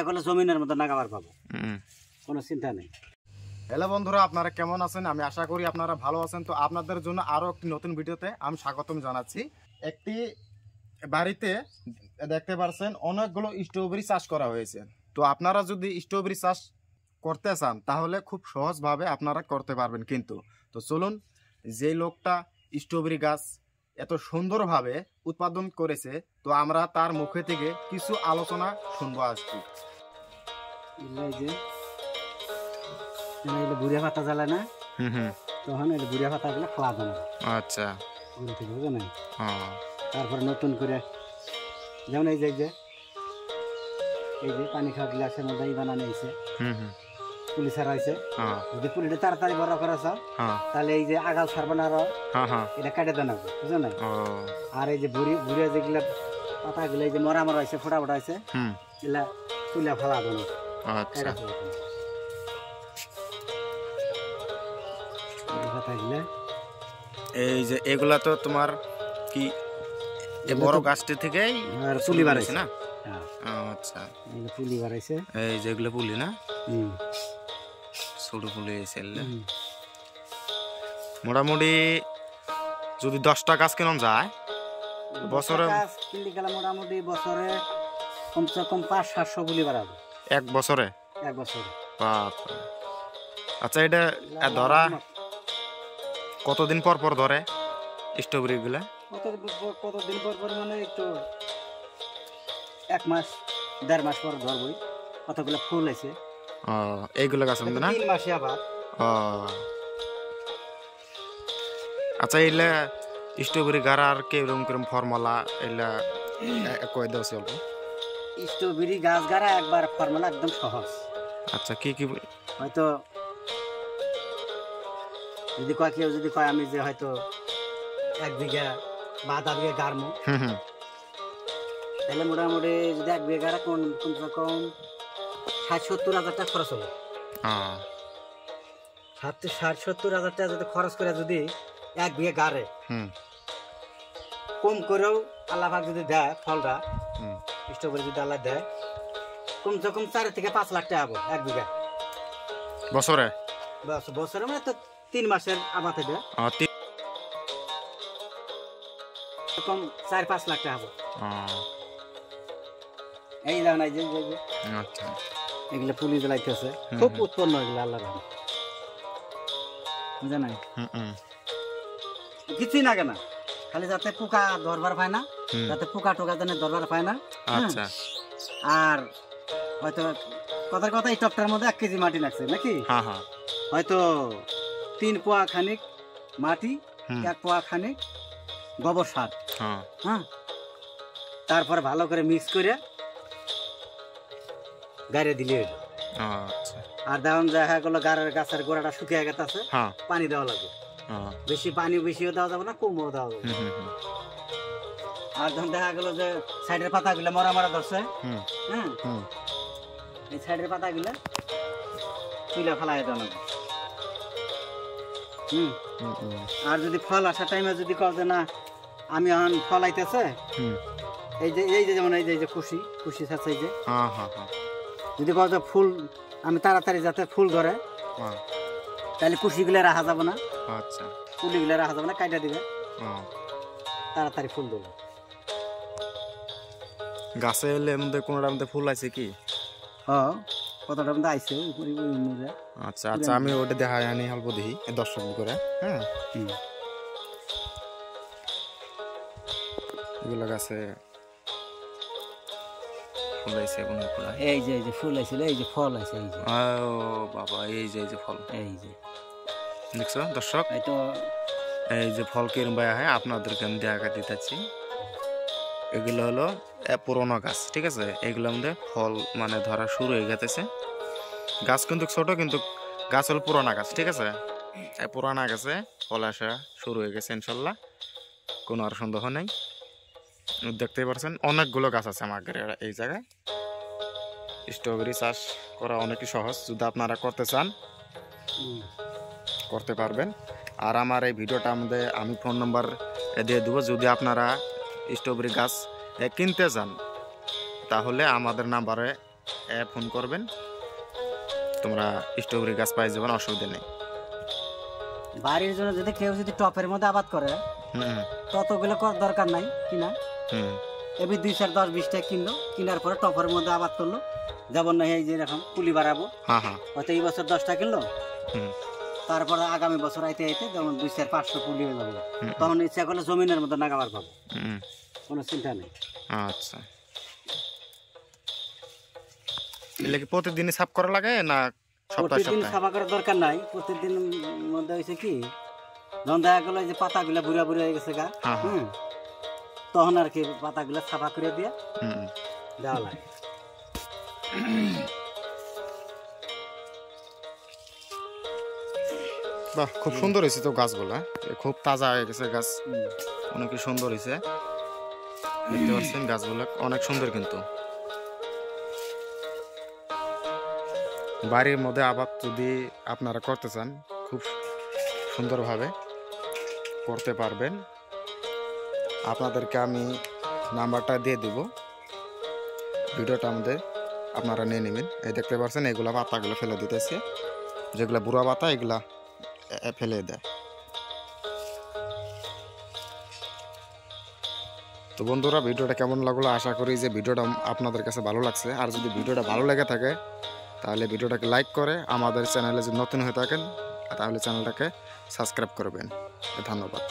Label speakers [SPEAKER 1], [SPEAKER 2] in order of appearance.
[SPEAKER 1] করলে জমিনের মতো নাগাবার পাবো, কোনো চিন্তা নেই।
[SPEAKER 2] হ্যালো বন্ধুরা, আপনারা কেমন আছেন? আমি আশা করি আপনারা ভালো আছেন। তো আপনাদের জন্য আরও একটি নতুন ভিডিওতে আমি স্বাগতম জানাচ্ছি। একটি বাড়িতে দেখতে পাচ্ছেন অনেকগুলো স্ট্রবেরি চাষ করা হয়েছে। তো আপনারা যদি স্ট্রবেরি চাষ করতে চান তাহলে খুব সহজভাবে আপনারা করতে পারবেন। কিন্তু তো চলুন, যে লোকটা স্ট্রবেরি গাছ এত সুন্দরভাবে উৎপাদন করেছে, তো আমরা তার মুখে থেকে কিছু আলোচনা শুনবো আজকে।
[SPEAKER 1] বুড়িয়া পাতা জ্বালায় না, তখন এই বুড়িয়া পাতাগুলো খাওয়া যাবে।
[SPEAKER 2] আচ্ছা,
[SPEAKER 1] বুঝলেন? তারপরে নতুন করে যেমন এই যে পানি খাওয়া গ্লাসের মধ্যে বানানো হয়েছে, পুলি ছাড়া হয়েছে। যদি পুলিটা তাড়াতাড়ি বড় করা চাও তাহলে এই যে আগাল ছাড়বে না, আরো এটা কেটে দেন, বুঝলো না? আর এই যে বুড়িয়া যেগুলা পাতাগুলো এই যে মরা মরা হয়েছে, ফোটা ফোটা হয়েছে, এগুলা তুলে ফেলা দেন।
[SPEAKER 2] এই যে এগুলা তো তোমার কি বড় গাছটি থেকেই পুলি বাড়াইছে না? আচ্ছা,
[SPEAKER 1] পুলি বাড়াইছে।
[SPEAKER 2] এই যেগুলো পুলি না, ছোট পুলি মোটামুটি যদি 10টা গাছ কেমন যায় বছরে,
[SPEAKER 1] মোটামুটি বছরে কমসে কম 500-700 পুলি বাড়াবে
[SPEAKER 2] এক বছরে। আচ্ছা, এটা ধরা কতদিন পর পর ধরে স্ট্রবেরি গুলা?
[SPEAKER 1] কতদিন পর পর মানে একটু 1 মাস 1.5 মাস পর ধরবই। কতগুলো ফুল আছে
[SPEAKER 2] এইগুলো গাছ না?
[SPEAKER 1] 3 মাসে আবার।
[SPEAKER 2] আচ্ছা, এইলা স্ট্রবেরি গাড়া আর কিরকম ফর্মুলা এলা কই দাও অল্প?
[SPEAKER 1] স্ট্রবেরি গাছ গাড়া একবার ফর্মুলা একদম সহজ।
[SPEAKER 2] আচ্ছা, কি কি?
[SPEAKER 1] হয়তো যদি কেউ যদি কয় আমি যে হয়তো 1 বিঘা বা 1/2 বিঘা গাড়মু, তাহলে মোটামুটি যদি 1 বিঘা গাড়া কমসে কম 60-70 হাজার টাকা খরচ হবে। 60-70 হাজার টাকা যদি খরচ করে যদি 1 বিঘা গাড়ে, কম করেও আল্লাহ পাক যদি দেয় ফলটা, স্ট্রবেরি যদি আল্লাহ দেয়, কমসে কম 4 থেকে 5 লাখ টাকা হবে 1 বিঘা
[SPEAKER 2] বছরে।
[SPEAKER 1] বছরে মানে তো 3 মাসের আবাদ হবে, 4-5 লাখ টাকা হবে। এই জানাই যে এগুলো পুলি জ্বালাইতেছে, খুব উৎপন্ন এগুলো আল্লাহ জানাই। কিছুই না কেন, খালি যাতে পোকা ধরবার পায় না, যাতে পোকা টোকা যেন ধরবার পায় না। আর হয়তো কথার কথা এই টপটার মধ্যে 1 কেজি মাটি লাগছে নাকি, হয়তো 3 পোয়া খানিক মাটি, 1 পোয়া খানিক গোবর সার, তারপরে ভালো করে মিক্স করে গাড়ি দিলে হইল। আর দেখুন দেখা গেলো গাছের গোড়াটা শুকিয়ে গেছে, পানি দেওয়া লাগবে। বেশি পানি বেশিও দেওয়া যাবে না, কমও দেওয়া যাবে। আর যখন দেখা গেল যে সাইডের পাতাগুলো মরা মরা ধরছে, এই সাইডের পাতাগুলো তুলে ফেলাই দেওয়া লাগবে। আর যদি ফল আসার টাইমে যদি কও যে না আমি এখন ফল আইতেছে, এই যে যেমন এই যে খুশি আছে, এই যে যদি কও যে ফুল আমি তাড়াতাড়ি যাতে ফুল ধরে, তাহলে কুশিগুলো রাখা যাবে না, কুলিগুলো রাখা যাবে না, কাইটা দিবে, তাড়াতাড়ি ফুল দেবে।
[SPEAKER 2] গাছে এলে কোনটার মধ্যে ফুল আছে কি?
[SPEAKER 1] কতটার মধ্যে আইছে।
[SPEAKER 2] আচ্ছা আচ্ছা, আমি ওটা দেখাই আনি অল্প দেখি দর্শক করে। এগুলো গাছে ফুল আইছে,
[SPEAKER 1] এই যে ফুল আইছিল, এই যে ফল আছে, এই যে
[SPEAKER 2] বাবা, এই যে ফল,
[SPEAKER 1] এই যে
[SPEAKER 2] দেখছো দর্শক, এই যে ফল কিরম ভাই হয় আপনাদেরকে আমি দেখা দিতেছি। এগুলো হলো পুরোনো গাছ, ঠিক আছে? এগুলোর মধ্যে ফল মানে ধরা শুরু হয়ে গেছে। গাছ কিন্তু ছোট, কিন্তু গাছ হলো পুরোনো গাছ, ঠিক আছে? পুরানা গাছে ফল আসা শুরু হয়ে গেছে ইনশাল্লাহ, কোনো আর সন্দেহ নেই। দেখতেই পাচ্ছেন অনেকগুলো গাছ আছে আমার এই জায়গায়। স্ট্রবেরি চাষ করা অনেকই সহজ, যদি আপনারা করতে চান করতে পারবেন। আর আমার এই ভিডিওটা আমাদের আমি ফোন নাম্বার দিয়ে দেবো, যদি আপনারা স্ট্রবেরি গাছ কিনতে চান তাহলে আমাদের নাম্বারে ফোন করবেন, তোমরা স্ট্রবেরি গাছ পাই যাবেন, অসুবিধা নেই।
[SPEAKER 1] বাড়ির জন্য যদি কেউ যদি টপের মধ্যে আবাদ করে ততগুলো দরকার নাই কিনা, এবি 2 4 10 20 টাকা কিনলো, কেনার পরে টপের মধ্যে আবাদ করলো, যেমন না এই যে এরকম পুলি বাড়াবো, হয়তো এই বছর 10টা কিনলো, তারপরে আগামী বছর আইতে আইতে যেমন 2 4 500 পুলি হয়ে যাবে, তখন ইচ্ছা করলে জমিনের মধ্যে নাগাবার পাবো, কোনো চিন্তা নেই।
[SPEAKER 2] আচ্ছা, এলে কি প্রতিদিনই সাফ করা লাগে না সপ্তাহে
[SPEAKER 1] প্রতিদিন
[SPEAKER 2] সপ্তাহে?
[SPEAKER 1] সাফা করার দরকার নাই, প্রতিদিন মধ্যে হয়েছে কি যখন দেখা গেলো যে পাতাগুলা বুড়া বুড়া হয়ে গেছে গা, তখন আর কি পাতাগুলা সাফা করে দিয়ে দেওয়া লাগে।
[SPEAKER 2] বাহ, খুব সুন্দর হয়েছে তো গাছগুলা, খুব তাজা হয়ে গেছে গাছ, অনেক সুন্দর হয়েছে, দেখতে পাচ্ছেন গাছগুলো অনেক সুন্দর। কিন্তু বাড়ির মধ্যে আবাদ যদি আপনারা করতে চান খুব সুন্দরভাবে করতে পারবেন। আপনাদেরকে আমি নাম্বারটা দিয়ে দিব, ভিডিওটা আমাদের আপনারা নিয়ে নেবেন। এই দেখতে পাচ্ছেন এগুলা পাতাগুলো ফেলে দিতেছে, যেগুলা বুড়া পাতা এগুলা ফেলে দেয়। তো বন্ধুরা, ভিডিওটা কেমন লাগলো, আশা করি যে ভিডিওটা আপনাদের কাছে ভালো লাগছে। আর যদি ভিডিওটা ভালো লেগে থাকে তাহলে ভিডিওটাকে লাইক করে আমাদের চ্যানেলে যদি নতুন হয়ে থাকেন তাহলে চ্যানেলটাকে সাবস্ক্রাইব করবেন। ধন্যবাদ।